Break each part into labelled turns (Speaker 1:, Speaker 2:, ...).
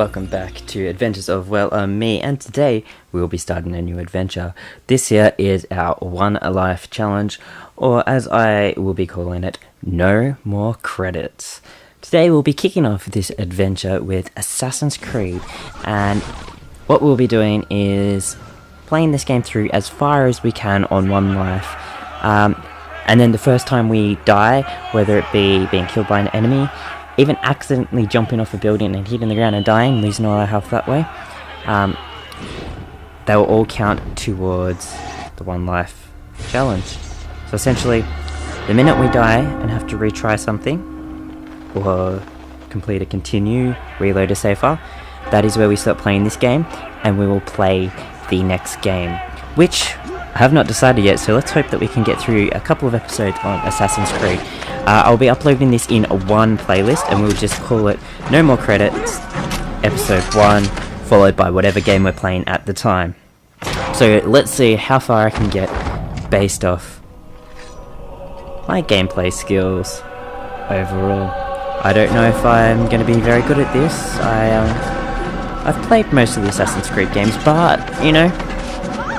Speaker 1: welcome back to Adventures of Me, and today we will be starting a new adventure. This here is our One Life Challenge, or as I will be calling it, No More Credits. Today we'll be kicking off this adventure with Assassin's Creed, and what we'll be doing is playing this game through as far as we can on One Life, and then the first time we die, whether it be being killed by an enemy, even accidentally jumping off a building and hitting the ground and dying, losing all our health that way, they will all count towards the One Life Challenge. So essentially, the minute we die and have to retry something, or complete a continue, reload a save file, that is where we start playing this game, and we will play the next game, which I have not decided yet, so let's hope that we can get through a couple of episodes on Assassin's Creed. I'll be uploading this in one playlist, and we'll just call it No More Credits, Episode 1, followed by whatever game we're playing at the time. So let's see how far I can get based off my gameplay skills overall. I don't know if I'm going to be very good at this. I've played most of the Assassin's Creed games, but, you know,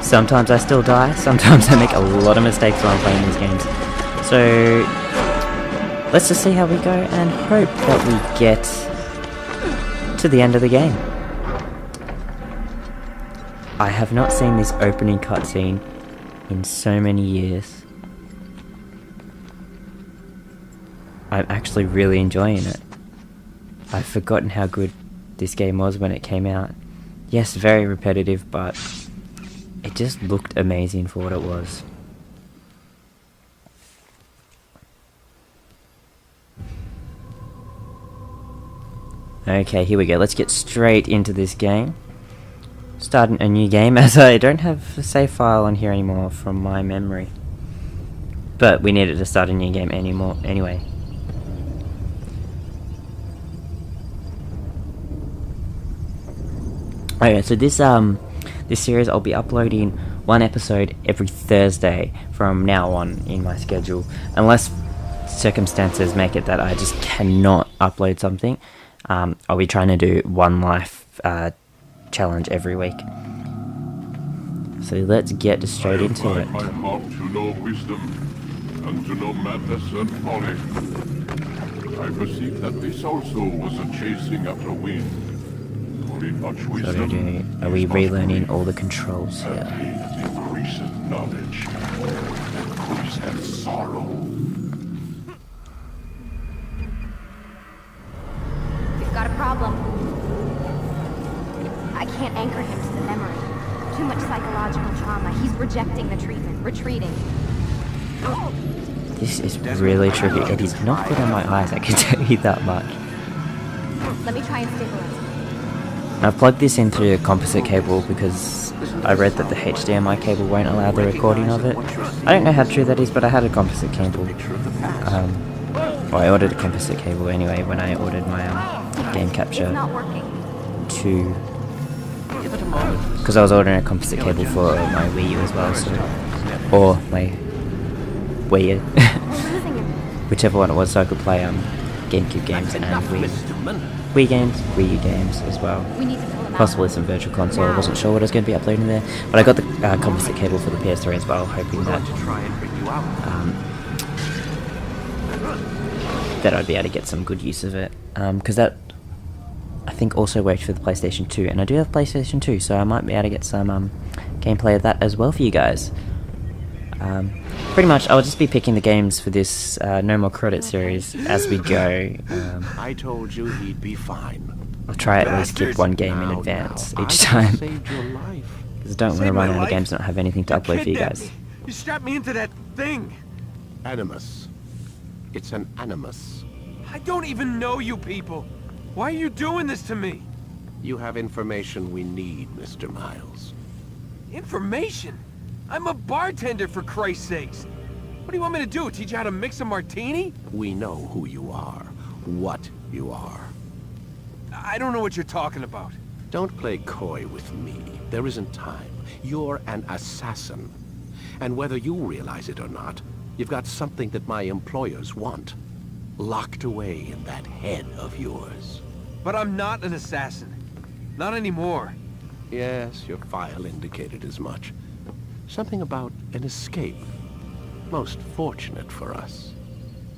Speaker 1: sometimes I still die, sometimes I make a lot of mistakes while I'm playing these games. So let's just see how we go and hope that we get to the end of the game. I have not seen this opening cutscene in so many years. I'm actually really enjoying it. I've forgotten how good this game was when it came out. Yes, very repetitive, but it just looked amazing for what it was. Okay, here we go. Let's get straight into this game. Starting a new game, as I don't have a save file on here anymore from my memory. But we needed to start a new game anyway. Okay, so this series I'll be uploading one episode every Thursday from now on in my schedule, unless circumstances make it that I just cannot upload something. I'll be trying to do One Life challenge every week. So let's get straight into it.
Speaker 2: My heart to know wisdom and to know madness and folly. I perceive that this also was a chasing after wind. Much wisdom.
Speaker 1: So are we relearning all the controls here?
Speaker 2: Increaseth knowledge, increaseth sorrow.
Speaker 3: We've got a problem. I can't anchor him to the memory. Too much psychological trauma. He's rejecting the treatment, retreating.
Speaker 1: This is really tricky. It is not good on my eyes, I can tell you that much.
Speaker 3: Let me try and stabilize.
Speaker 1: I've plugged this into a composite cable because I read that the HDMI cable won't allow the recording of it. I don't know how true that is, but I had a composite cable. I ordered a composite cable anyway when I ordered my game capture 2. Because I was ordering a composite cable for my Wii U as well, so, or my Wii U, whichever one it was, so I could play GameCube games and Wii games, Wii U games as well. Possibly some Virtual Console. I wasn't sure what I was going to be uploading there, but I got the composite cable for the PS3 as well, hoping that that I'd be able to get some good use of it. Because that, I think, also worked for the PlayStation 2, and I do have PlayStation 2, so I might be able to get some gameplay of that as well for you guys. Pretty much, I'll just be picking the games for this No More Credit series as we go.
Speaker 4: I told you he'd be fine.
Speaker 1: I'll try at least skip one game in advance each time. Because I don't want to run out of games and not have anything to upload for you guys.
Speaker 5: You strapped me into that thing!
Speaker 4: Animus. It's an animus.
Speaker 5: I don't even know you people! Why are you doing this to me?
Speaker 4: You have information we need, Mr. Miles.
Speaker 5: Information? I'm a bartender, for Christ's sakes! What do you want me to do, teach you how to mix a martini?
Speaker 4: We know who you are, what you are.
Speaker 5: I don't know what you're talking about.
Speaker 4: Don't play coy with me. There isn't time. You're an assassin. And whether you realize it or not, you've got something that my employers want. Locked away in that head of yours.
Speaker 5: But I'm not an assassin. Not anymore.
Speaker 4: Yes, your file indicated as much. Something about an escape. Most fortunate for us.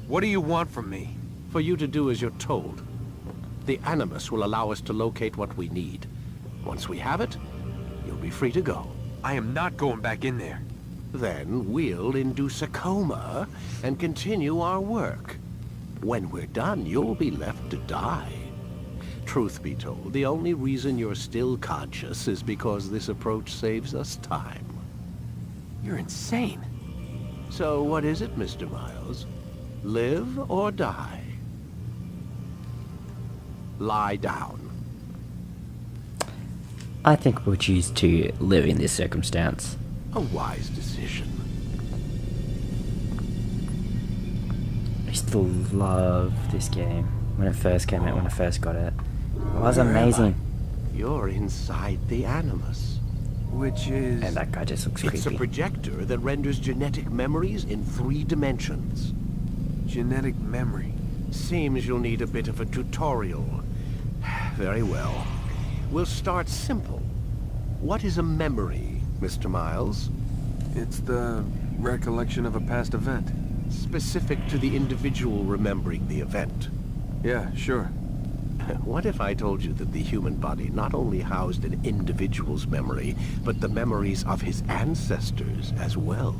Speaker 5: What do you want from me?
Speaker 4: For you to do as you're told. The Animus will allow us to locate what we need. Once we have it, you'll be free to go.
Speaker 5: I am not going back in there.
Speaker 4: Then we'll induce a coma and continue our work. When we're done, you'll be left to die. Truth be told, the only reason you're still conscious is because this approach saves us time.
Speaker 5: You're insane.
Speaker 4: So what is it, Mr. Miles? Live or die? Lie down.
Speaker 1: I think we'll choose to live in this circumstance.
Speaker 4: A wise decision.
Speaker 1: I still love this game. When it first came out, when I first got it. It was amazing.
Speaker 4: You're inside the Animus.
Speaker 5: Which is...
Speaker 1: And that guy just looks
Speaker 4: It's a
Speaker 1: creepy.
Speaker 4: projector that renders genetic memories in 3 dimensions.
Speaker 5: genetic memory.
Speaker 4: Seems you'll need a bit of a tutorial. Very well. We'll start simple. What is a memory, Mr. Miles?
Speaker 5: It's the recollection of a past event.
Speaker 4: Specific to the individual remembering the event.
Speaker 5: Yeah, sure.
Speaker 4: What if I told you that the human body not only housed an individual's memory, but the memories of his ancestors as well?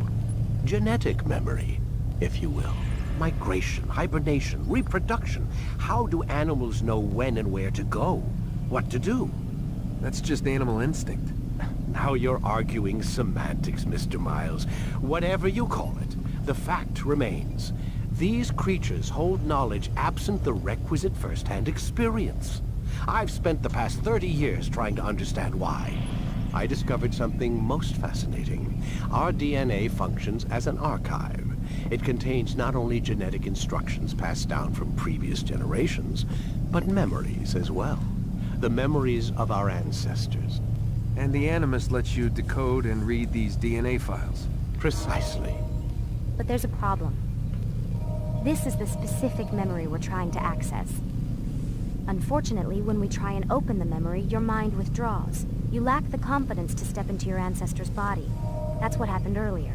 Speaker 4: Genetic memory, if you will. Migration, hibernation, reproduction. How do animals know when and where to go? What to do?
Speaker 5: That's just animal instinct.
Speaker 4: Now you're arguing semantics, Mr. Miles. Whatever you call it, the fact remains. These creatures hold knowledge absent the requisite first-hand experience. I've spent the past 30 years trying to understand why. I discovered something most fascinating. Our DNA functions as an archive. It contains not only genetic instructions passed down from previous generations, but memories as well. The memories of our ancestors.
Speaker 5: And the Animus lets you decode and read these DNA files.
Speaker 4: Precisely.
Speaker 3: But there's a problem. This is the specific memory we're trying to access. Unfortunately, when we try and open the memory, your mind withdraws. You lack the confidence to step into your ancestor's body. That's what happened earlier.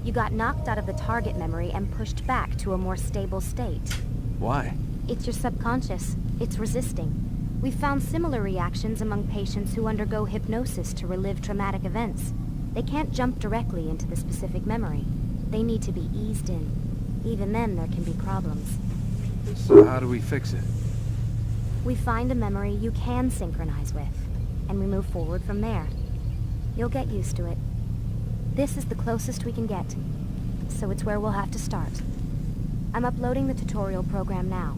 Speaker 3: You got knocked out of the target memory and pushed back to a more stable state.
Speaker 5: Why?
Speaker 3: It's your subconscious. It's resisting. We've found similar reactions among patients who undergo hypnosis to relive traumatic events. They can't jump directly into the specific memory. They need to be eased in. Even then, there can be problems.
Speaker 5: So how do we fix it?
Speaker 3: We find a memory you can synchronize with, and we move forward from there. You'll get used to it. This is the closest we can get, so it's where we'll have to start. I'm uploading the tutorial program now.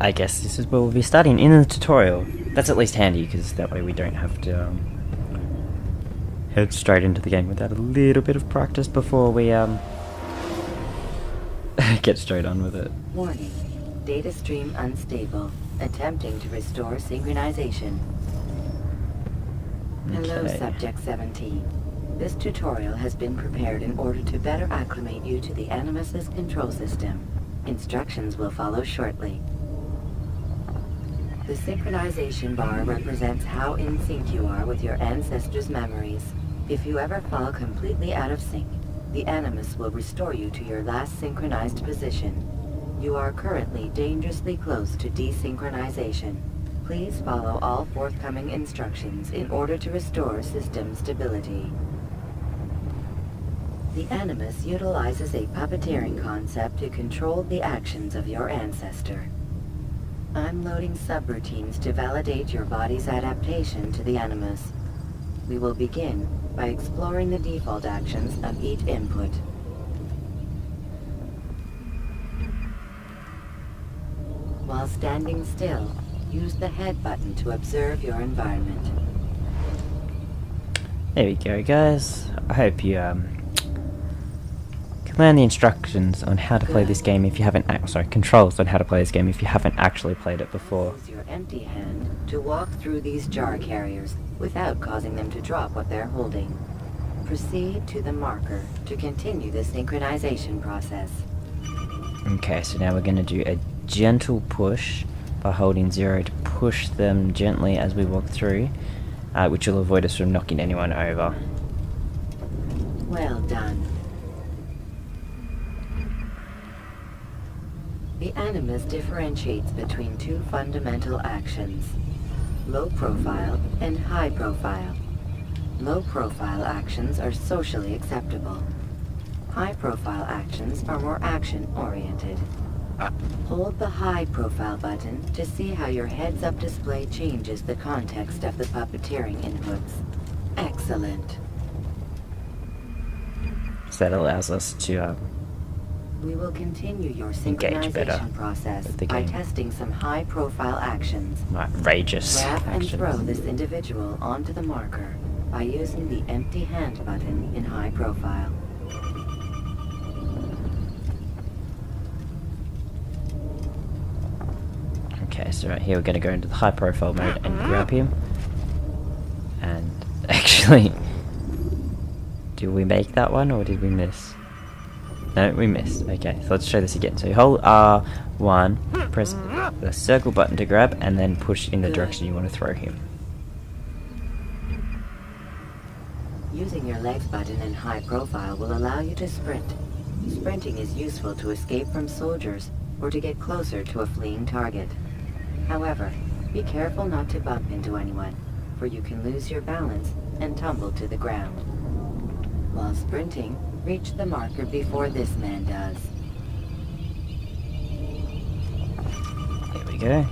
Speaker 1: I guess this is where we'll be starting, in the tutorial. That's at least handy, because that way we don't have to head straight into the game without a little bit of practice before we get straight on with it.
Speaker 6: Warning. Data stream unstable. Attempting to restore synchronization. Hello,
Speaker 1: Okay.
Speaker 6: Subject 17. This tutorial has been prepared in order to better acclimate you to the Animus's control system. Instructions will follow shortly. The synchronization bar represents how in sync you are with your ancestors' memories. If you ever fall completely out of sync, the Animus will restore you to your last synchronized position. You are currently dangerously close to desynchronization. Please follow all forthcoming instructions in order to restore system stability. The Animus utilizes a puppeteering concept to control the actions of your ancestor. I'm loading subroutines to validate your body's adaptation to the Animus. We will begin by exploring the default actions of each input. While standing still, use the head button to observe your environment.
Speaker 1: There we go, guys. I hope you can learn the instructions on how to play this game if you haven't controls on how to play this game if you haven't actually played it before.
Speaker 6: Use your empty hand to walk through these jar carriers without causing them to drop what they're holding. Proceed to the marker to continue the synchronization process.
Speaker 1: Okay, so now we're going to do a gentle push by holding 0 to push them gently as we walk through, which will avoid us from knocking anyone over.
Speaker 6: Well done. The Animus differentiates between two fundamental actions: low profile and high profile. Low profile actions are socially acceptable. High profile actions are more action oriented. Hold the high profile button to see how your heads-up display changes the context of the puppeteering inputs. Excellent.
Speaker 1: So that allows us to
Speaker 6: We will continue your
Speaker 1: engage better
Speaker 6: synchronization process
Speaker 1: with the
Speaker 6: by
Speaker 1: game.
Speaker 6: testing some high-profile actions.
Speaker 1: outrageous
Speaker 6: Grab and
Speaker 1: actions.
Speaker 6: throw this individual onto the marker by using the empty hand button in high profile.
Speaker 1: Okay, so right here we're going to go into the high profile mode and grab him. And actually, did we make that one or did we miss? No, we missed. Okay, so let's try this again. So you hold R1, press the circle button to grab, and then push in the direction you want to throw him.
Speaker 6: Using your legs button in high profile will allow you to sprint. Sprinting is useful to escape from soldiers or to get closer to a fleeing target. However, be careful not to bump into anyone, for you can lose your balance and tumble to the ground. While sprinting, reach the marker before this man does.
Speaker 1: There we go.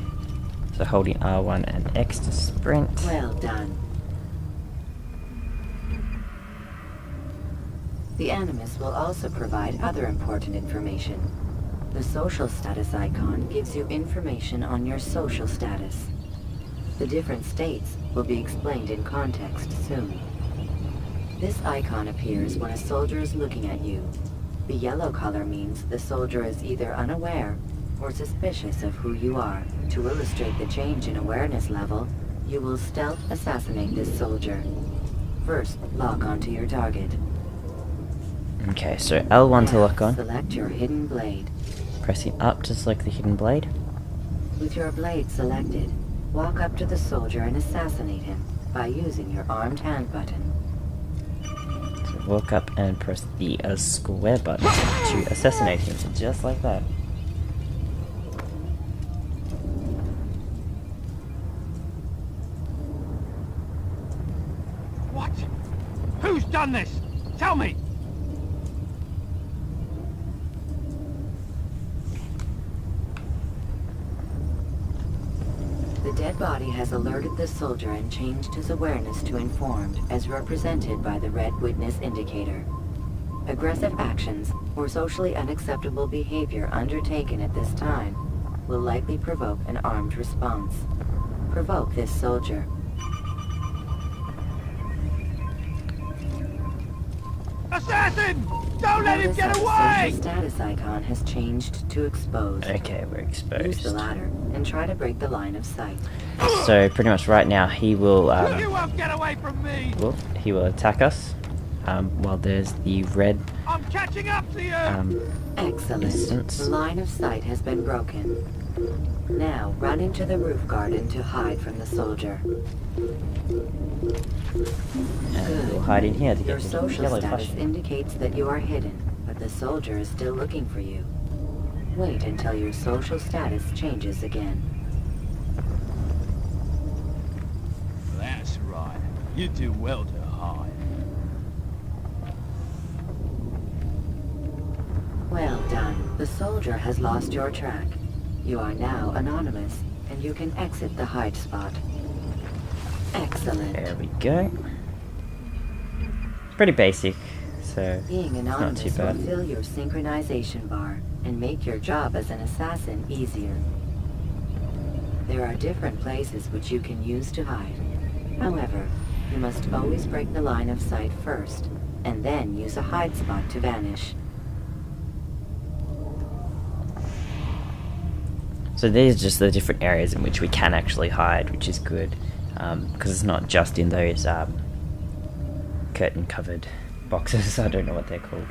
Speaker 1: So holding R1 and X to sprint.
Speaker 6: Well done. The Animus will also provide other important information. The social status icon gives you information on your social status. The different states will be explained in context soon. This icon appears when a soldier is looking at you. The yellow color means the soldier is either unaware or suspicious of who you are. To illustrate the change in awareness level, you will stealth assassinate this soldier. First, lock onto your target.
Speaker 1: Okay, so L1 to lock on.
Speaker 6: Select your hidden blade.
Speaker 1: Pressing up to select the hidden blade.
Speaker 6: With your blade selected, walk up to the soldier and assassinate him by using your armed hand button.
Speaker 1: So walk up and press the square button to assassinate him, just like that.
Speaker 5: What? Who's done this? Tell me!
Speaker 6: The dead body has alerted the soldier and changed his awareness to informed, as represented by the red witness indicator. Aggressive actions or socially unacceptable behavior undertaken at this time will likely provoke an armed response. Provoke this soldier.
Speaker 5: Assassin! Don't let him
Speaker 6: Notice
Speaker 5: get
Speaker 6: how
Speaker 5: away!
Speaker 6: the social status icon has changed to exposed.
Speaker 1: Okay, we're
Speaker 6: Use the
Speaker 1: exposed.
Speaker 6: ladder and try to break the line of sight.
Speaker 1: So pretty much right now he will
Speaker 5: You won't get away from me!
Speaker 1: he will attack us. While there's the red
Speaker 5: I'm catching up to you!
Speaker 6: Excellent.
Speaker 1: Distance.
Speaker 6: The line of sight has been broken. Now run into the roof garden to hide from the soldier.
Speaker 1: and we'll hide in here to
Speaker 6: Your
Speaker 1: get the
Speaker 6: social
Speaker 1: yellow
Speaker 6: status
Speaker 1: flash.
Speaker 6: indicates that you are hidden, but the soldier is still looking for you. Wait until your social status changes again.
Speaker 5: That's right. You do well to hide.
Speaker 6: Well done. The soldier has lost your track. You are now anonymous, and you can exit the hide spot. Excellent.
Speaker 1: There we go. Pretty basic, so
Speaker 6: Being
Speaker 1: not too
Speaker 6: anonymous will
Speaker 1: bad.
Speaker 6: fill your synchronization bar and make your job as an assassin easier. There are different places which you can use to hide. However, you must always break the line of sight first, and then use a hide spot to vanish.
Speaker 1: So these are just the different areas in which we can actually hide, which is good, because it's not just in those curtain-covered boxes. I don't know what they're called,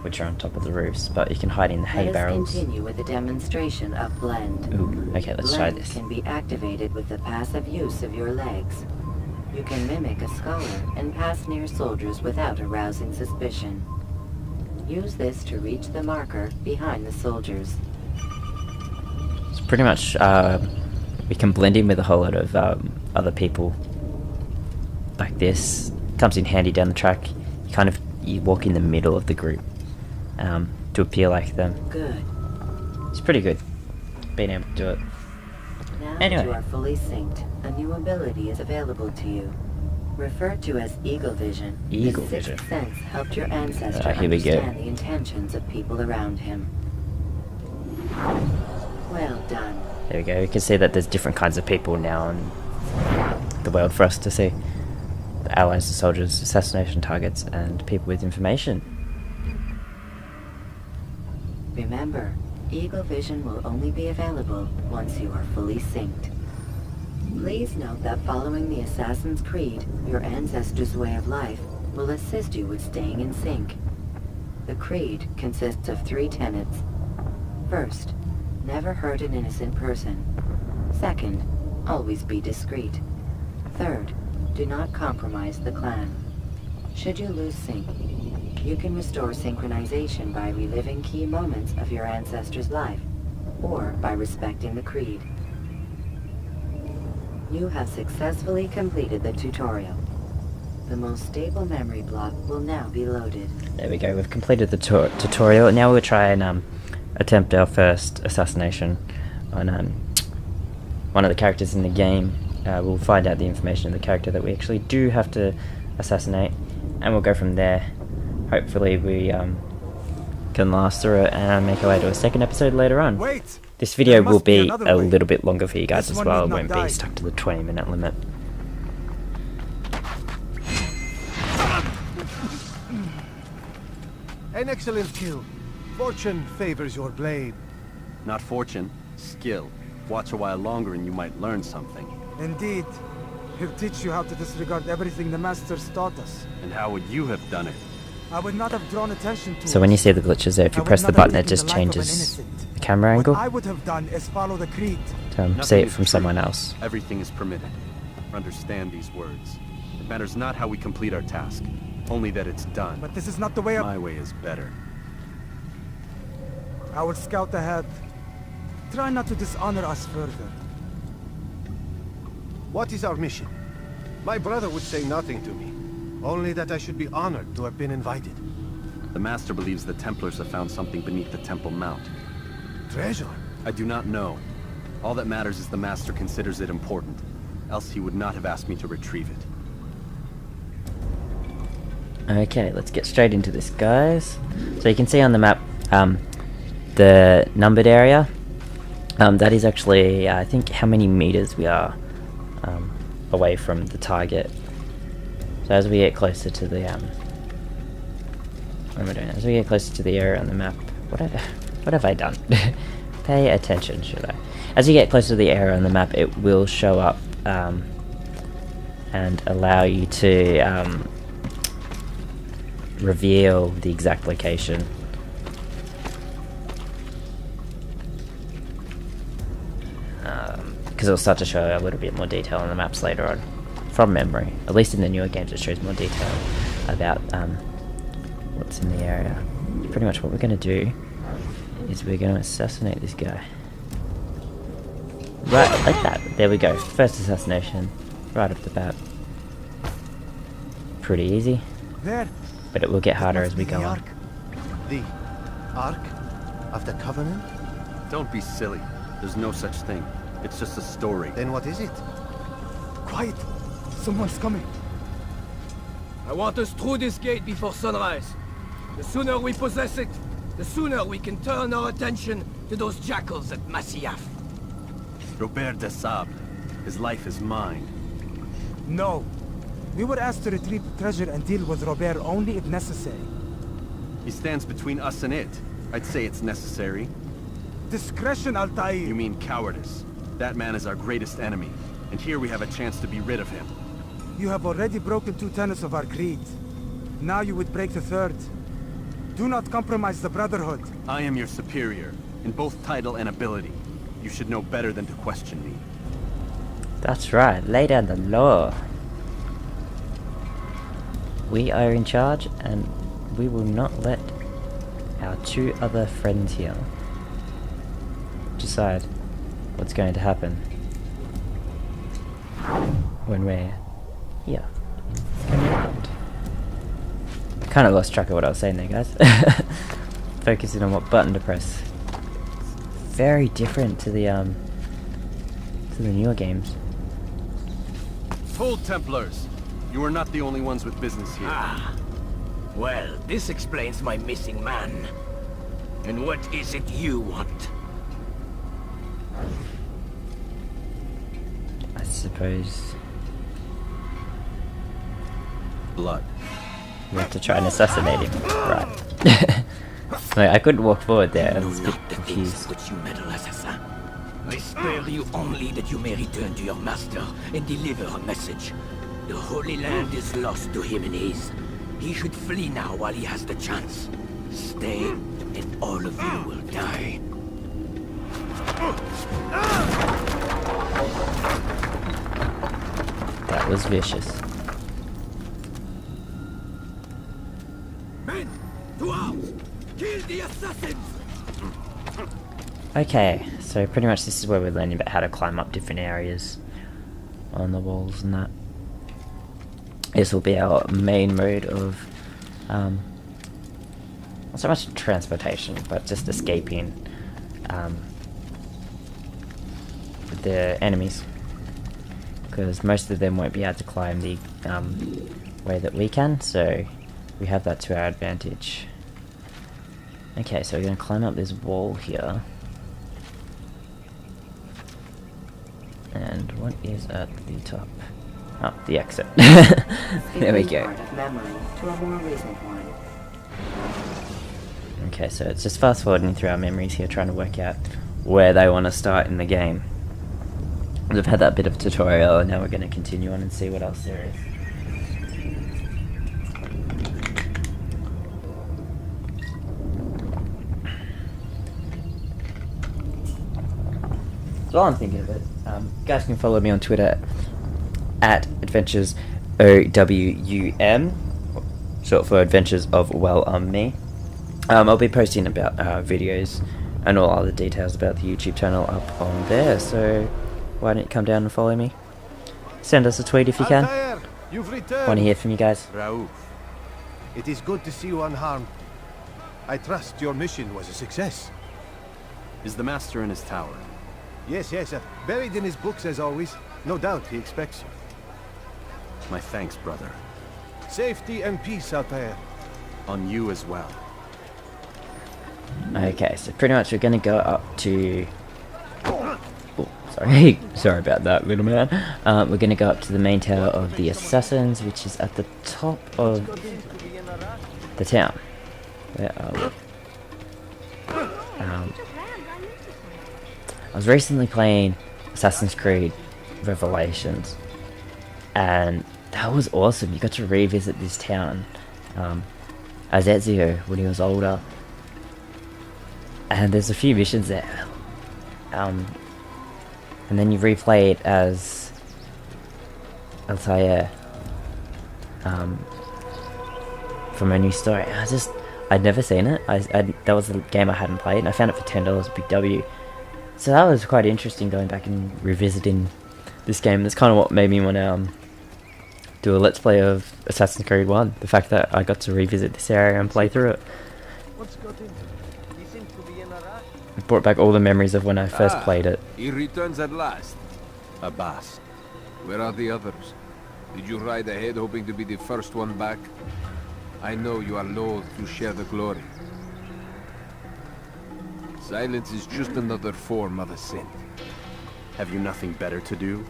Speaker 1: which are on top of the roofs, but you can hide in the hay
Speaker 6: Let us
Speaker 1: barrels.
Speaker 6: continue with a demonstration of blend.
Speaker 1: Ooh, okay, let's try
Speaker 6: Blend
Speaker 1: this.
Speaker 6: can be activated with the passive use of your legs. You can mimic a scholar and pass near soldiers without arousing suspicion. Use this to reach the marker behind the soldiers.
Speaker 1: It's pretty much, we can blend in with a whole lot of other people like this. Comes in handy down the track. You walk in the middle of the group to appear like them.
Speaker 6: Good.
Speaker 1: It's pretty good being able to do it.
Speaker 6: Now
Speaker 1: Anyway.
Speaker 6: that you are fully synced, a new ability is available to you. Referred to as Eagle Vision,
Speaker 1: Eagle
Speaker 6: the sixth
Speaker 1: Vision.
Speaker 6: sense helped your ancestor
Speaker 1: Here we go.
Speaker 6: understand the intentions of people around him. Well done.
Speaker 1: There we go. You can see that there's different kinds of people now in the world for us to see. The allies, the soldiers, assassination targets, and people with information.
Speaker 6: Remember, Eagle Vision will only be available once you are fully synced. Please note that following the Assassin's Creed, your ancestors' way of life will assist you with staying in sync. The Creed consists of 3 tenets. First, never hurt an innocent person. Second, always be discreet. Third, do not compromise the clan. Should you lose sync, you can restore synchronization by reliving key moments of your ancestor's life, or by respecting the Creed. You have successfully completed the tutorial. The most stable memory block will now be loaded.
Speaker 1: There we go. We've completed the tutorial. Now we'll try and attempt our first assassination on one of the characters in the game. We'll find out the information of the character that we actually do have to assassinate, and we'll go from there. Hopefully we can last through it and make our way to a second episode later on.
Speaker 7: Wait!
Speaker 1: This video
Speaker 7: There
Speaker 1: will
Speaker 7: must be
Speaker 1: be
Speaker 7: another
Speaker 1: a
Speaker 7: way.
Speaker 1: little bit longer for you guys
Speaker 7: This
Speaker 1: as
Speaker 7: one
Speaker 1: well. It
Speaker 7: need not
Speaker 1: won't
Speaker 7: die.
Speaker 1: be stuck to the 20-minute limit.
Speaker 7: An excellent kill. Fortune favors your blade.
Speaker 8: Not fortune, skill. Watch a while longer and you might learn something.
Speaker 7: Indeed. He'll teach you how to disregard everything the Masters taught us.
Speaker 8: And how would you have done it?
Speaker 7: I would not have drawn attention to
Speaker 1: So
Speaker 7: it.
Speaker 1: when you see the glitches there, if
Speaker 7: I
Speaker 1: you
Speaker 7: would
Speaker 1: press the
Speaker 7: not have
Speaker 1: button, it
Speaker 7: taken
Speaker 1: just
Speaker 7: the life of an
Speaker 1: changes
Speaker 7: innocent.
Speaker 1: the camera
Speaker 7: What
Speaker 1: angle
Speaker 7: I would have done is follow the Creed.
Speaker 1: to
Speaker 8: Nothing
Speaker 1: see it
Speaker 8: is
Speaker 1: from
Speaker 8: true.
Speaker 1: someone else.
Speaker 8: Everything is permitted. Understand these words. It matters not how we complete our task, only that it's done.
Speaker 7: But this is not the way
Speaker 8: My way is better.
Speaker 7: I will scout ahead. Try not to dishonor us further.
Speaker 9: What is our mission? My brother would say nothing to me. Only that I should be honored to have been invited.
Speaker 8: The Master believes the Templars have found something beneath the Temple Mount.
Speaker 9: Treasure?
Speaker 8: I do not know. All that matters is the Master considers it important. Else he would not have asked me to retrieve it.
Speaker 1: Okay, let's get straight into this, guys. So you can see on the map the numbered area. That is actually, I think, how many meters we are away from the target. So as we get closer to the what am I doing? As we get closer to the area on the map, what have I done? Pay attention, should I? As you get closer to the area on the map, it will show up and allow you to reveal the exact location. Because it'll start to show a little bit more detail on the maps later on, from memory. At least in the newer games, it shows more detail about what's in the area. Pretty much what we're going to do is we're going to assassinate this guy. Right, like that. There we go. First assassination, right off the bat. Pretty easy,
Speaker 7: There.
Speaker 1: but it will get harder
Speaker 7: Must
Speaker 1: as we
Speaker 7: be
Speaker 1: go
Speaker 7: the
Speaker 1: on.
Speaker 7: Ark.
Speaker 9: The Ark of the Covenant?
Speaker 8: Don't be silly. There's no such thing. It's just a story.
Speaker 9: Then what is it?
Speaker 7: Quiet. Someone's coming.
Speaker 5: I want us through this gate before sunrise. The sooner we possess it, the sooner we can turn our attention to those jackals at Masyaf.
Speaker 8: Robert de Sable. His life is mine.
Speaker 7: No. We were asked to retrieve treasure and deal with Robert only if necessary.
Speaker 8: He stands between us and it. I'd say it's necessary.
Speaker 7: Discretion, Altair.
Speaker 8: You mean cowardice. That man is our greatest enemy, and here we have a chance to be rid of him.
Speaker 7: You have already broken 2 tenets of our creed. Now you would break the 3rd. Do not compromise the Brotherhood.
Speaker 8: I am your superior, in both title and ability. You should know better than to question me.
Speaker 1: That's right, lay down the law. We are in charge, and we will not let our two other friends here decide what's going to happen when we're here. Kind of lost track of what I was saying there, guys. Focusing on what button to press. It's very different to the newer games.
Speaker 8: Hold, Templars! You are not the only ones with business here.
Speaker 5: Ah. Well, this explains my missing man. And what is it you want?
Speaker 1: I suppose
Speaker 8: Blood.
Speaker 1: we have to try and assassinate him. Right. Wait, I couldn't walk forward there. I was a bit confused.
Speaker 5: Which you meddle, assassin. I spare you only that you may return to your master and deliver a message. The Holy Land is lost to him and his. He should flee now while he has the chance. Stay, and all of you will die.
Speaker 1: That was vicious.
Speaker 5: Men, to arms! Kill the assassins!
Speaker 1: Okay, so pretty much this is where we're learning about how to climb up different areas on the walls and that. This will be our main mode of, not so much transportation, but just escaping the enemies. Because most of them won't be able to climb the way that we can, so we have that to our advantage. Okay, so we're going to climb up this wall here. And what is at the top? Oh, the exit. There we go.
Speaker 6: Part of memory to a more recent one.
Speaker 1: Okay, so it's just fast forwarding through our memories here, trying to work out where they want to start in the game. We've had that bit of tutorial, and now we're going to continue on and see what else there is. So while I'm thinking of it, you guys can follow me on Twitter at AdventuresOWM, short for AdventuresOfWellUmMe. I'll be posting about videos and all other details about the YouTube channel up on there, so why don't you come down and follow me? Send us a tweet if you can.
Speaker 9: Altair, you've returned.
Speaker 1: Want to hear from you guys.
Speaker 9: Raouf, it is good to see you unharmed. I trust your mission was a success.
Speaker 8: Is the Master in his tower?
Speaker 9: Yes, buried in his books as always. No doubt he expects you.
Speaker 8: My thanks, brother.
Speaker 9: Safety and peace, Altair.
Speaker 8: On you as well.
Speaker 1: Okay, so pretty much we're going to go up to... Oh, sorry. Sorry about that, little man. We're going to go up to the main tower of the Assassins, which is at the top of the town. Where are we? I was recently playing Assassin's Creed Revelations, and that was awesome. You got to revisit this town as Ezio when he was older, and there's a few missions there, and then you replay it as Altair from A New Story. I'd never seen it. That was a game I hadn't played, and I found it for $10, Big W. So that was quite interesting, going back and revisiting this game. That's kind of what made me want to do a Let's Play of Assassin's Creed 1. The fact that I got to revisit this area and play through it. It brought back all the memories of when I first played it.
Speaker 10: He returns at last.
Speaker 8: Abbas.
Speaker 10: Where are the others? Did you ride ahead hoping to be the first one back? I know you are loath to share the glory. Silence is just another form of assent.
Speaker 8: Have you nothing better to do?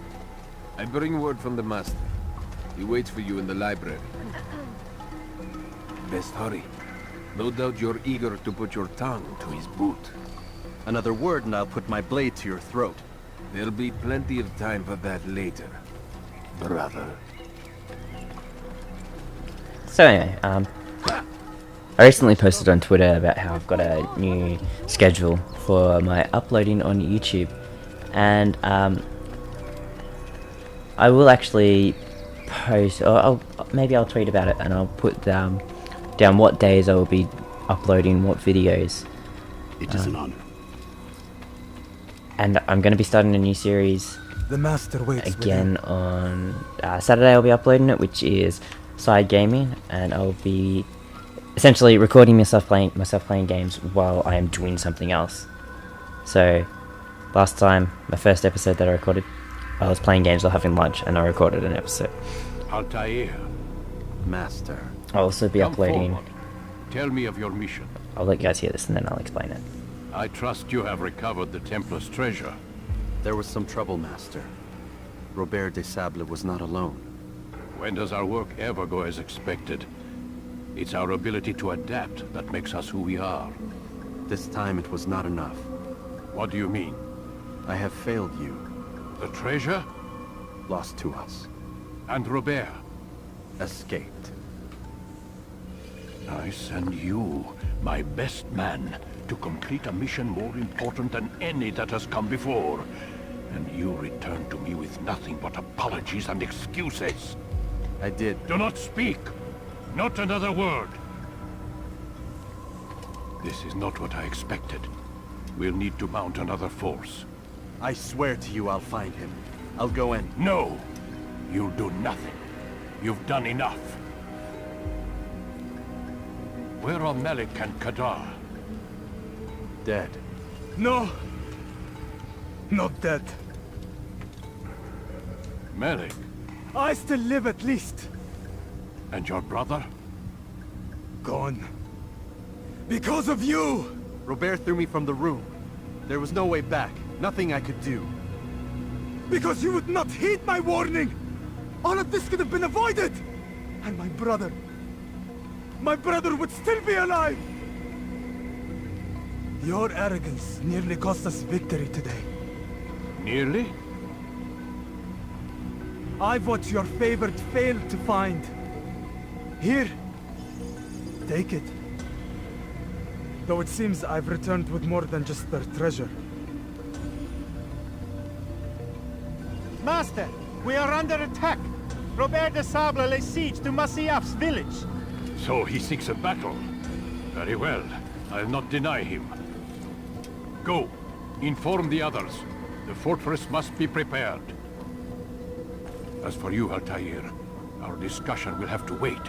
Speaker 10: I bring word from the Master. He waits for you in the library. Best hurry. No doubt you're eager to put your tongue to his boot.
Speaker 8: Another word and I'll put my blade to your throat.
Speaker 10: There'll be plenty of time for that later, brother.
Speaker 1: So anyway, I recently posted on Twitter about how I've got a new schedule for my uploading on YouTube, and I will actually post, or maybe I'll tweet about it, and I'll put down what days I will be uploading what videos.
Speaker 11: It is an honor.
Speaker 1: And I'm going to be starting a new series
Speaker 7: The master waits
Speaker 1: again on Saturday. I'll be uploading it, which is Side Gaming, and I'll be essentially recording myself playing games while I am doing something else. So last time, my first episode that I recorded, I was playing games while having lunch, and I recorded an episode.
Speaker 10: Altair,
Speaker 8: Master.
Speaker 1: I'll also be
Speaker 10: come
Speaker 1: uploading.
Speaker 10: forward. Tell me of your mission.
Speaker 1: I'll let you guys hear this and then I'll explain it.
Speaker 10: I trust you have recovered the Templar's treasure.
Speaker 8: There was some trouble, Master. Robert de Sable was not alone.
Speaker 10: When does our work ever go as expected? It's our ability to adapt that makes us who we are.
Speaker 8: This time it was not enough.
Speaker 10: What do you mean?
Speaker 8: I have failed you.
Speaker 10: The treasure?
Speaker 8: Lost to us.
Speaker 10: And Robert?
Speaker 8: Escaped.
Speaker 10: I send you, my best man, to complete a mission more important than any that has come before. And you return to me with nothing but apologies and excuses.
Speaker 8: I did.
Speaker 10: Do not speak! Not another word! This is not what I expected. We'll need to mount another force.
Speaker 8: I swear to you I'll find him. I'll go in.
Speaker 10: No! You'll do nothing. You've done enough. Where are Malik and Kadar?
Speaker 8: Dead.
Speaker 7: No! Not dead.
Speaker 10: Malik?
Speaker 7: I still live at least.
Speaker 10: And your brother?
Speaker 7: Gone. Because of you!
Speaker 8: Robert threw me from the room. There was no way back. Nothing I could do.
Speaker 7: Because you would not heed my warning! All of this could have been avoided! And my brother would still be alive! Your arrogance nearly cost us victory today.
Speaker 10: Nearly?
Speaker 7: I've what your favored failed to find. Here, take it. Though it seems I've returned with more than just their treasure.
Speaker 12: Master, we are under attack. Robert de Sable lays siege to Masyaf's village.
Speaker 10: So he seeks a battle. Very well. I'll not deny him. Go. Inform the others. The fortress must be prepared. As for you, Altair, our discussion will have to wait.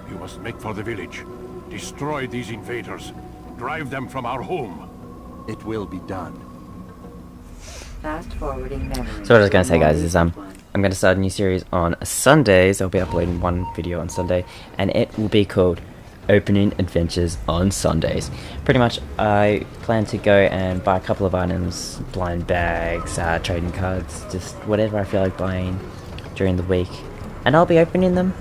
Speaker 10: You must make for the village. Destroy these invaders. Drive them from our home.
Speaker 8: It will be done.
Speaker 6: Fast-forwarding memory.
Speaker 1: So what I was going to say, guys, is I'm going to start a new series on Sundays. I'll be uploading one video on Sunday, and it will be called Opening Adventures on Sundays. Pretty much, I plan to go and buy a couple of items, blind bags, trading cards, just whatever I feel like buying during the week, and I'll be opening them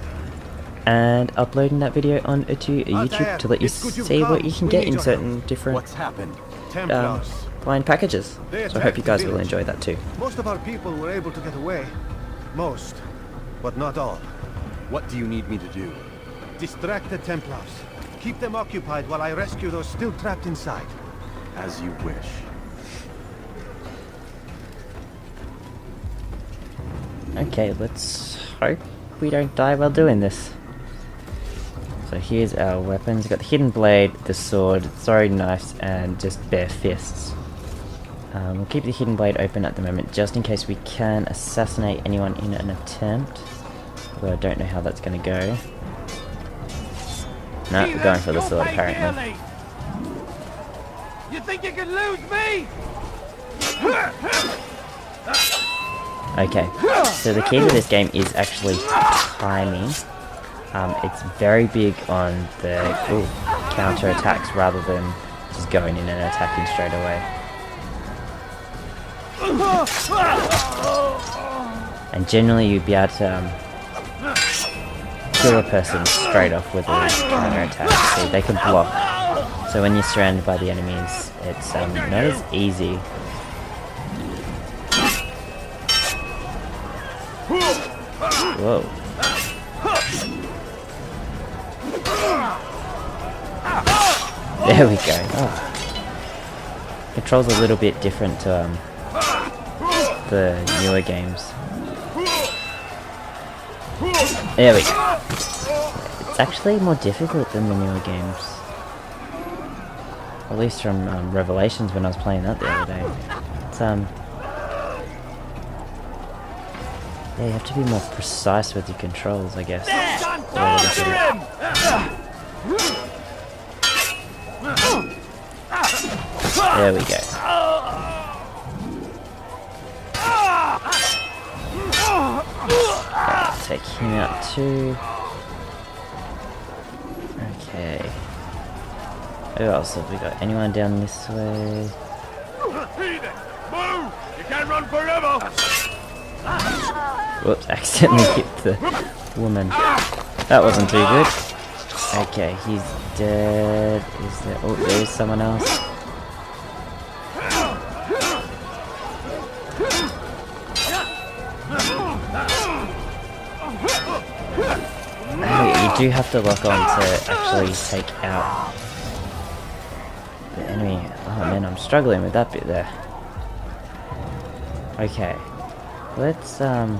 Speaker 1: and uploading that video onto YouTube to let you see what you can get in certain different
Speaker 8: What's happened?
Speaker 1: blind packages. So I hope you guys will enjoy that too.
Speaker 9: Most of our people were able to get away. Most, but not all.
Speaker 8: What do you need me to do?
Speaker 9: Distract the Templars. Keep them occupied while I rescue those still trapped inside.
Speaker 8: As you wish.
Speaker 1: Okay, let's hope we don't die while doing this. So here's our weapons. We've got the hidden blade, the sword, throwing knives, and just bare fists. We'll keep the hidden blade open at the moment, just in case we can assassinate anyone in an attempt. Although I don't know how that's going to go. No, we're going for the sword apparently.
Speaker 12: You think you can lose me?
Speaker 1: Okay, so the key to this game is actually timing. It's very big on the counter attacks rather than just going in and attacking straight away. And generally you'd be able to kill a person straight off with a counter attack. See, they can block. So when you're surrounded by the enemies, it's not as easy. Whoa. There we go. Oh. Controls a little bit different to the newer games. There we go. It's actually more difficult than the newer games. At least from Revelations when I was playing that the other day. It's yeah, you have to be more precise with your controls, I guess. There we go. Take him out too. Okay. Who else have we got? Anyone down this way?
Speaker 10: Move! You can't run forever!
Speaker 1: Whoops, accidentally hit the woman. That wasn't too good. Okay, he's dead. Is there... Oh, there's someone else. Oh, you do have to lock on to actually take out the enemy. Oh man, I'm struggling with that bit there. Okay. Let's try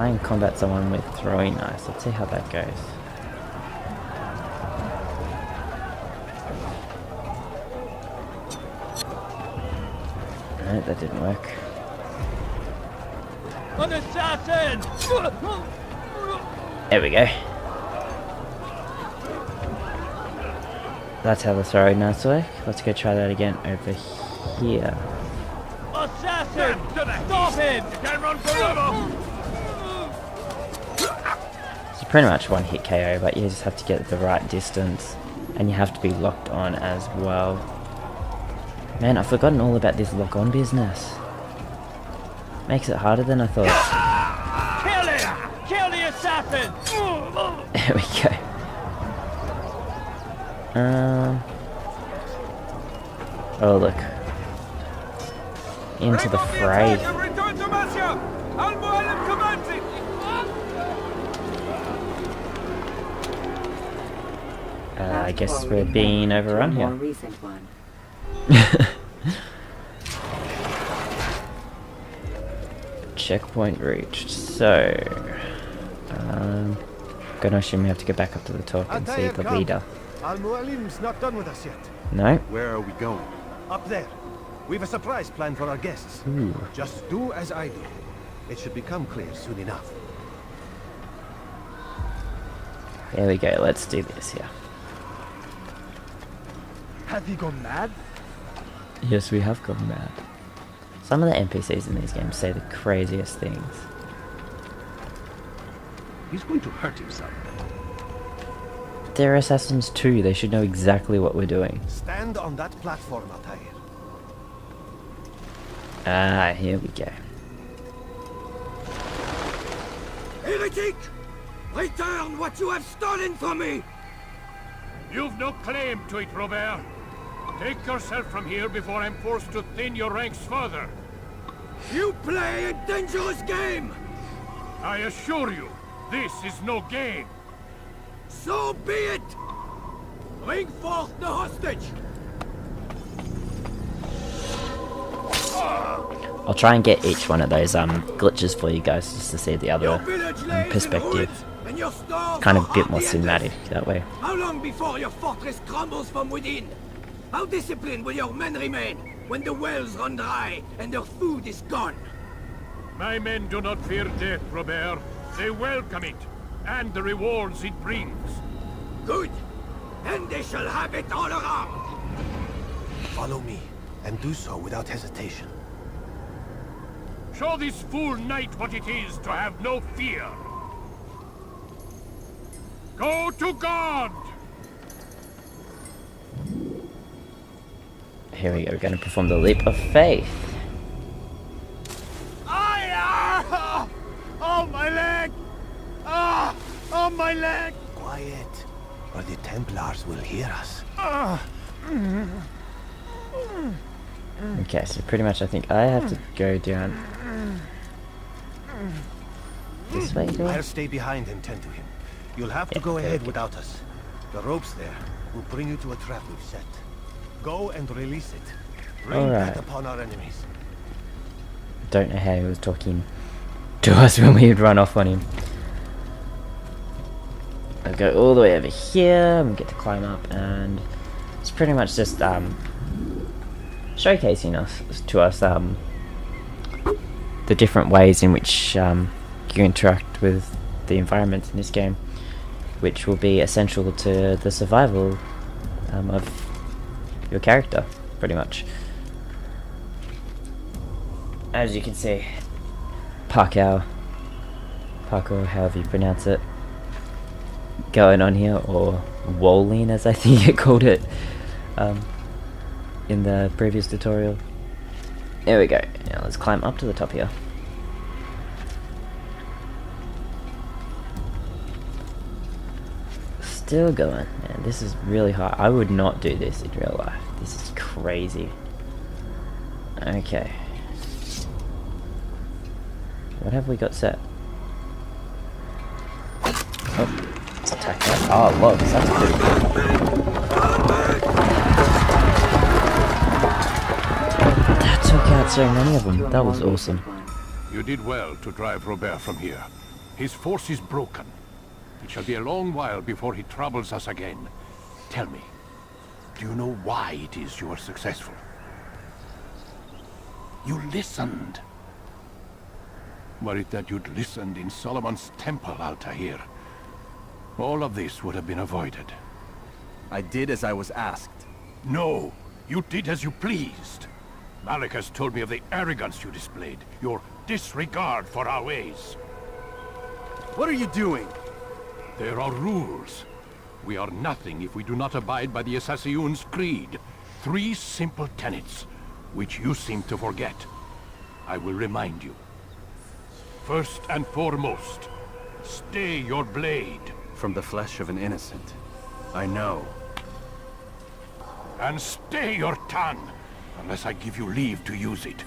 Speaker 1: and combat someone with throwing knives. Let's see how that goes. No, that didn't work.
Speaker 5: An assassin!
Speaker 1: There we go. That's how the throwing knives work. Let's go try that again over here.
Speaker 5: Assassin! Stop him! You can't run forever!
Speaker 1: It's pretty much one hit KO, but you just have to get the right distance. And you have to be locked on as well. Man, I've forgotten all about this lock-on business. Makes it harder than I thought.
Speaker 5: Kill him! Kill the assassin!
Speaker 1: There we go. Oh look. Into the fray. I guess we're being overrun here.
Speaker 6: More recent one.
Speaker 1: Checkpoint reached. So, gonna assume we have to go back up to the top and see the leader.
Speaker 9: Al-Mualim's not done with us yet.
Speaker 1: No?
Speaker 8: Where are we going?
Speaker 9: Up there. We've a surprise planned for our guests.
Speaker 1: Ooh.
Speaker 9: Just do as I do. It should become clear soon enough.
Speaker 1: There we go. Let's do this here.
Speaker 7: Have you gone mad?
Speaker 1: Yes, we have gone mad. Some of the NPCs in these games say the craziest things.
Speaker 8: He's going to hurt himself.
Speaker 1: They're assassins too. They should know exactly what we're doing.
Speaker 9: Stand on that platform, Altair.
Speaker 1: Ah, here we go.
Speaker 5: Heretic! Return what you have stolen from me!
Speaker 10: You've no claim to it, Robert. Take yourself from here before I'm forced to thin your ranks further.
Speaker 5: You play a dangerous game!
Speaker 10: I assure you, this is no game.
Speaker 5: So be it! Bring forth the hostage!
Speaker 1: I'll try and get each one of those glitches for you guys just to see the other perspective. Kind of a bit more cinematic that way.
Speaker 5: How long before your fortress crumbles from within? How disciplined will your men remain when the wells run dry and their food is gone?
Speaker 10: My men do not fear death, Robert. They welcome it, and the rewards it brings.
Speaker 5: Good. And they shall have it all around.
Speaker 9: Follow me, and do so without hesitation.
Speaker 10: Show this fool knight what it is to have no fear. Go to God!
Speaker 1: Here we go. We're going to perform the leap of faith.
Speaker 12: Oh, my leg! Ah! Oh, my leg!
Speaker 9: Quiet, or the Templars will hear us.
Speaker 1: Okay, so pretty much I think I have to go down this way.
Speaker 9: I'll stay behind and tend to him. You'll have to go ahead without us. The ropes there will bring you to a trap we've set. Go and release it. Rain
Speaker 1: Alright.
Speaker 9: that upon our enemies.
Speaker 1: Don't know how he was talking to us when we would run off on him. I'll go all the way over here and we get to climb up, and it's pretty much just showcasing to us the different ways in which you interact with the environment in this game, which will be essential to the survival of your character, pretty much. As you can see, parkour, however you pronounce it, going on here, or walling as I think it called it in the previous tutorial. There we go. Now let's climb up to the top here. Still going, man. This is really hard. I would not do this in real life. This is crazy. Okay. What have we got set? Oh, let's attack that. Oh, look, that's pretty good. That took out so many of them. That was awesome.
Speaker 10: You did well to drive Robert from here. His force is broken. It shall be a long while before he troubles us again. Tell me, do you know why it is you were successful? You listened. Were it that you'd listened in Solomon's temple, Altair, all of this would have been avoided.
Speaker 8: I did as I was asked.
Speaker 10: No, you did as you pleased. Malik has told me of the arrogance you displayed, your disregard for our ways.
Speaker 8: What are you doing?
Speaker 10: There are rules. We are nothing if we do not abide by the Assassin's creed. 3 simple tenets, which you seem to forget. I will remind you. First and foremost, stay your blade.
Speaker 8: From the flesh of an innocent. I know.
Speaker 10: And stay your tongue, unless I give you leave to use it.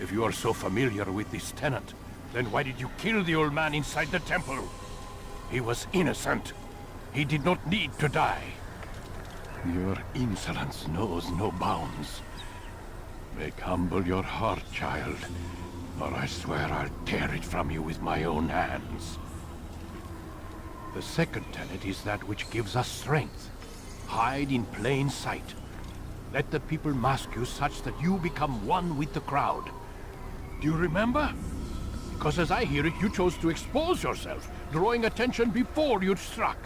Speaker 10: If you are so familiar with this tenet, then why did you kill the old man inside the temple? He was innocent. He did not need to die. Your insolence knows no bounds. Make humble your heart, child, or I swear I'll tear it from you with my own hands. The second tenet is that which gives us strength. Hide in plain sight. Let the people mask you such that you become one with the crowd. Do you remember? Because as I hear it, you chose to expose yourself, drawing attention before you'd struck.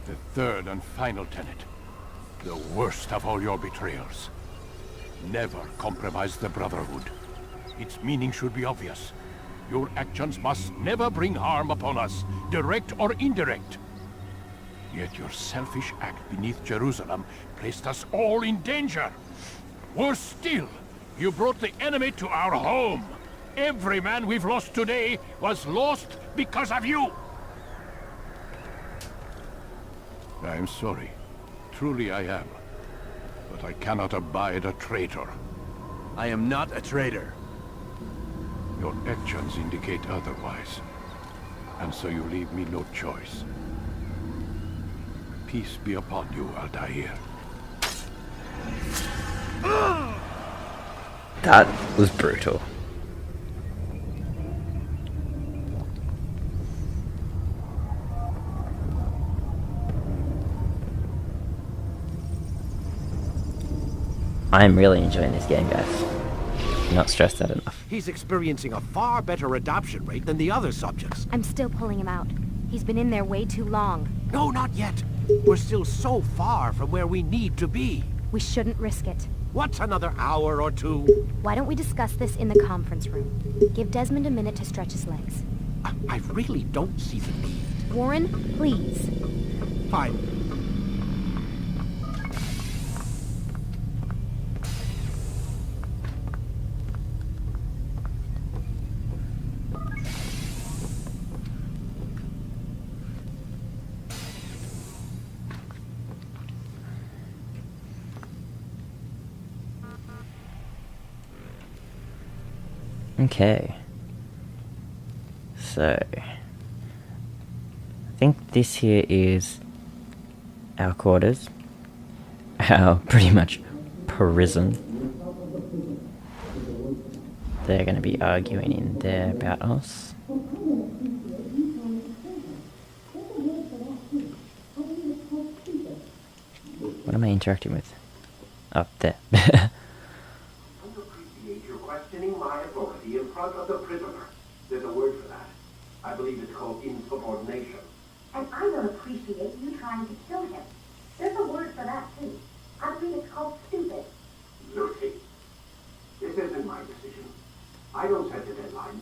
Speaker 10: The third and final tenet. The worst of all your betrayals. Never compromise the Brotherhood. Its meaning should be obvious. Your actions must never bring harm upon us, direct or indirect. Yet your selfish act beneath Jerusalem placed us all in danger. Worse still, you brought the enemy to our home. Every man we've lost today was lost because of you. I'm sorry. Truly I am. But I cannot abide a traitor.
Speaker 8: I am not a traitor.
Speaker 10: Your actions indicate otherwise. And so you leave me no choice. Peace be upon you, Altair.
Speaker 1: That was brutal. I'm really enjoying this game, guys. I'm not stressed out enough.
Speaker 4: He's experiencing a far better adoption rate than the other subjects.
Speaker 3: I'm still pulling him out. He's been in there way too long.
Speaker 4: No, not yet. We're still so far from where we need to be.
Speaker 3: We shouldn't risk it.
Speaker 4: What's another hour or two?
Speaker 3: Why don't we discuss this in the conference room? Give Desmond a minute to stretch his legs.
Speaker 4: I really don't see the need.
Speaker 3: Warren, please.
Speaker 4: Fine.
Speaker 1: Okay. So, I think this here is our quarters. Our pretty much prison. They're going to be arguing in there about us. What am I interacting with? Up there.
Speaker 11: I appreciate you questioning my authority in front of the prisoner. There's a word for that. I believe it's called insubordination.
Speaker 13: And I don't appreciate you trying to kill him. There's a word for that, too. I believe it's called stupid.
Speaker 11: Lucy, this isn't my decision. I don't set the deadlines.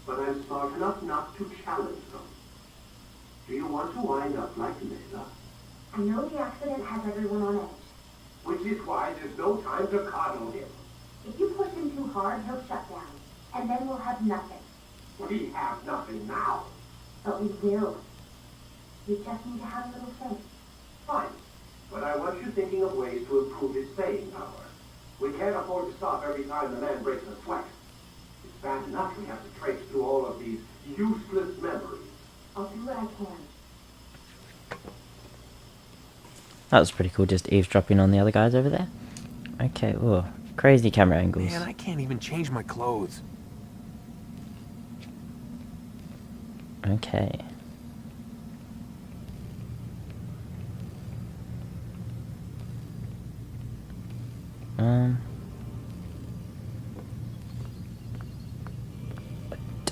Speaker 11: But I'm smart enough not to challenge them. Do you want to wind up like Layla?
Speaker 13: I know the accident has everyone on edge.
Speaker 11: Which is why there's no time to coddle him.
Speaker 13: If you push him too hard, he'll shut down. And then we'll have nothing.
Speaker 11: We have nothing now.
Speaker 13: But we will. You just need to have a little faith.
Speaker 11: Fine. But I want you thinking of ways to improve his staying power. We can't afford to stop every time the man breaks a sweat. It's bad enough we have to trace through all of these useless memories.
Speaker 13: I'll do what I can.
Speaker 1: That was pretty cool, just eavesdropping on the other guys over there. Okay, whoa. Crazy camera angles.
Speaker 14: Man, I can't even change my clothes.
Speaker 1: Okay.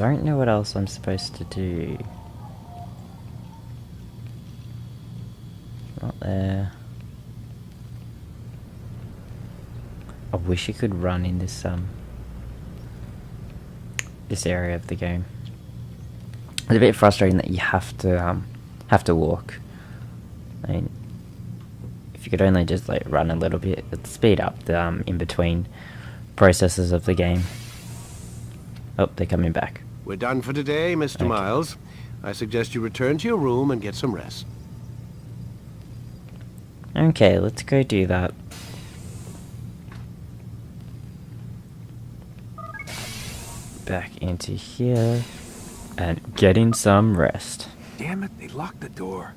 Speaker 1: I don't know what else I'm supposed to do. Not there. I wish you could run in this this area of the game. It's a bit frustrating that you have to walk. I mean, if you could only just like run a little bit, it'd speed up the in between processes of the game. Oh, they're coming back.
Speaker 4: We're done for today, Mr.
Speaker 1: Okay.
Speaker 4: Miles. I suggest you return to your room and get some rest.
Speaker 1: Okay, let's go do that. Back into here and getting some rest.
Speaker 14: Damn it, they locked the door.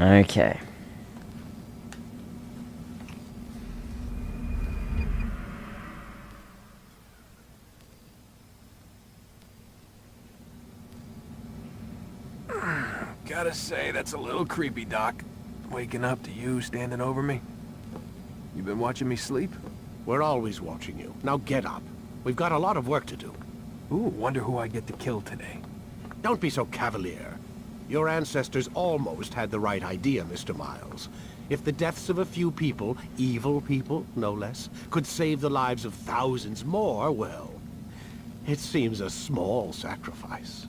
Speaker 1: Okay.
Speaker 14: Gotta say, that's a little creepy, Doc. Waking up to you standing over me. You been watching me sleep?
Speaker 4: We're always watching you. Now get up. We've got a lot of work to do.
Speaker 14: Ooh, wonder who I get to kill today.
Speaker 4: Don't be so cavalier. Your ancestors almost had the right idea, Mr. Miles. If the deaths of a few people, evil people, no less, could save the lives of thousands more, well, it seems a small sacrifice.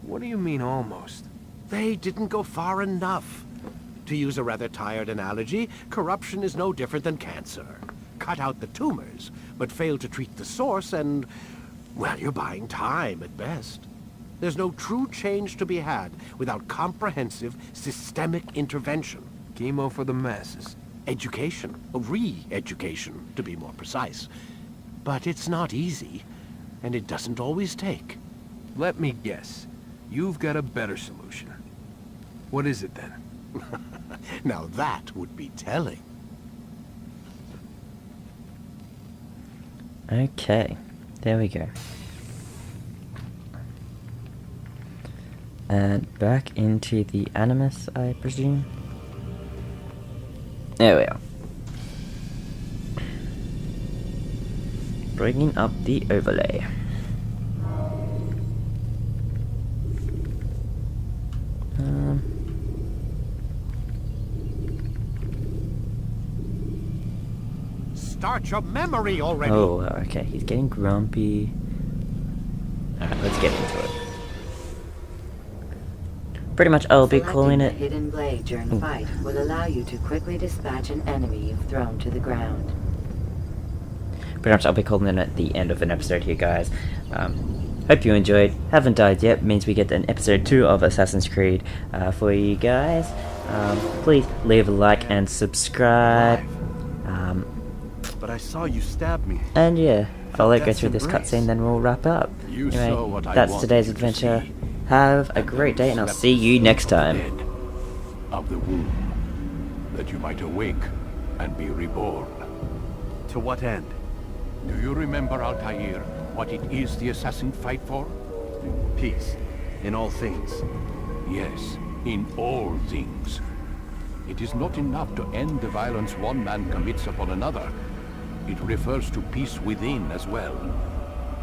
Speaker 14: What do you mean, almost?
Speaker 4: They didn't go far enough. To use a rather tired analogy, corruption is no different than cancer. Cut out the tumors, but fail to treat the source and, well, you're buying time at best. There's no true change to be had without comprehensive, systemic intervention.
Speaker 14: Chemo for the masses.
Speaker 4: Education, re-education, to be more precise. But it's not easy, and it doesn't always take.
Speaker 14: Let me guess. You've got a better solution. What is it, then?
Speaker 4: Now that would be telling.
Speaker 1: Okay, there we go. And back into the Animus, I presume. There we are. Bringing up the overlay.
Speaker 4: Start your memory already.
Speaker 1: Oh, okay. He's getting grumpy. Alright, let's get into it. Pretty much, I'll be calling it.
Speaker 6: Selecting the hidden blade during fight will allow you to quickly dispatch an enemy you've thrown to the ground.
Speaker 1: Pretty much, I'll be calling it at the end of an episode here, guys. Hope you enjoyed. Haven't died yet. Means we get an episode 2 of Assassin's Creed for you guys. Please leave a like and subscribe.
Speaker 8: But I saw you stab me.
Speaker 1: And yeah, I'll let go
Speaker 8: Death's
Speaker 1: through this
Speaker 8: embrace.
Speaker 1: cutscene, then we'll wrap up.
Speaker 8: You
Speaker 1: Anyway,
Speaker 8: saw what I
Speaker 1: that's
Speaker 8: wanted
Speaker 1: today's
Speaker 8: you to
Speaker 1: adventure.
Speaker 8: see.
Speaker 1: Have a great day, and I'll see you next time.
Speaker 10: Dead of the womb, that you might awake and be reborn.
Speaker 8: To what end?
Speaker 10: Do you remember, Altair, what it is the assassins fight for?
Speaker 8: Peace. In all things.
Speaker 10: Yes, in all things. It is not enough to end the violence one man commits upon another. It refers to peace within as well.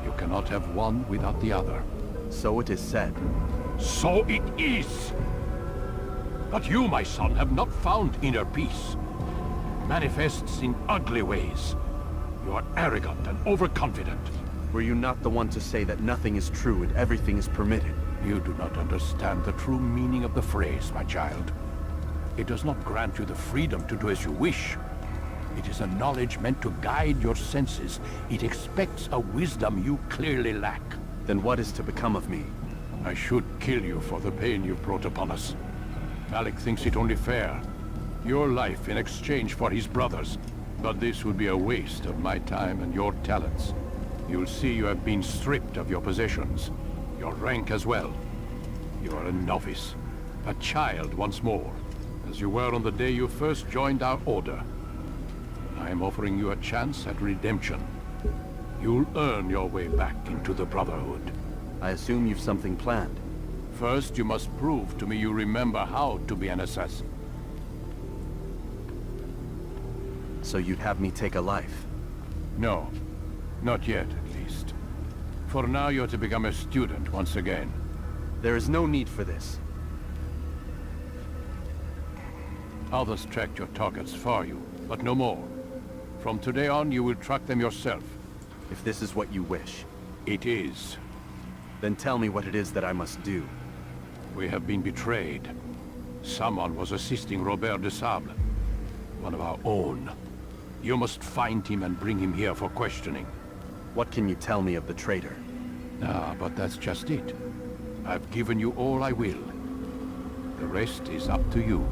Speaker 10: You cannot have one without the other.
Speaker 8: So it is said.
Speaker 10: So it is! But you, my son, have not found inner peace. It manifests in ugly ways. You are arrogant and overconfident.
Speaker 8: Were you not the one to say that nothing is true and everything is permitted?
Speaker 10: You do not understand the true meaning of the phrase, my child. It does not grant you the freedom to do as you wish. It is a knowledge meant to guide your senses. It expects a wisdom you clearly lack.
Speaker 8: Then what is to become of me?
Speaker 10: I should kill you for the pain you've brought upon us. Malik thinks it only fair. Your life in exchange for his brother's. But this would be a waste of my time and your talents. You'll see you have been stripped of your possessions. Your rank as well. You are a novice. A child once more. As you were on the day you first joined our order. I am offering you a chance at redemption. You'll earn your way back into the Brotherhood.
Speaker 8: I assume you've something planned.
Speaker 10: First, you must prove to me you remember how to be an assassin.
Speaker 8: So you'd have me take a life?
Speaker 10: No. Not yet, at least. For now, you're to become a student once again.
Speaker 8: There is no need for this.
Speaker 10: Others tracked your targets for you, but no more. From today on, you will track them yourself.
Speaker 8: If this is what you wish.
Speaker 10: It is.
Speaker 8: Then tell me what it is that I must do.
Speaker 10: We have been betrayed. Someone was assisting Robert de Sable, one of our own. You must find him and bring him here for questioning.
Speaker 8: What can you tell me of the traitor?
Speaker 10: Ah, but that's just it. I've given you all I will. The rest is up to you.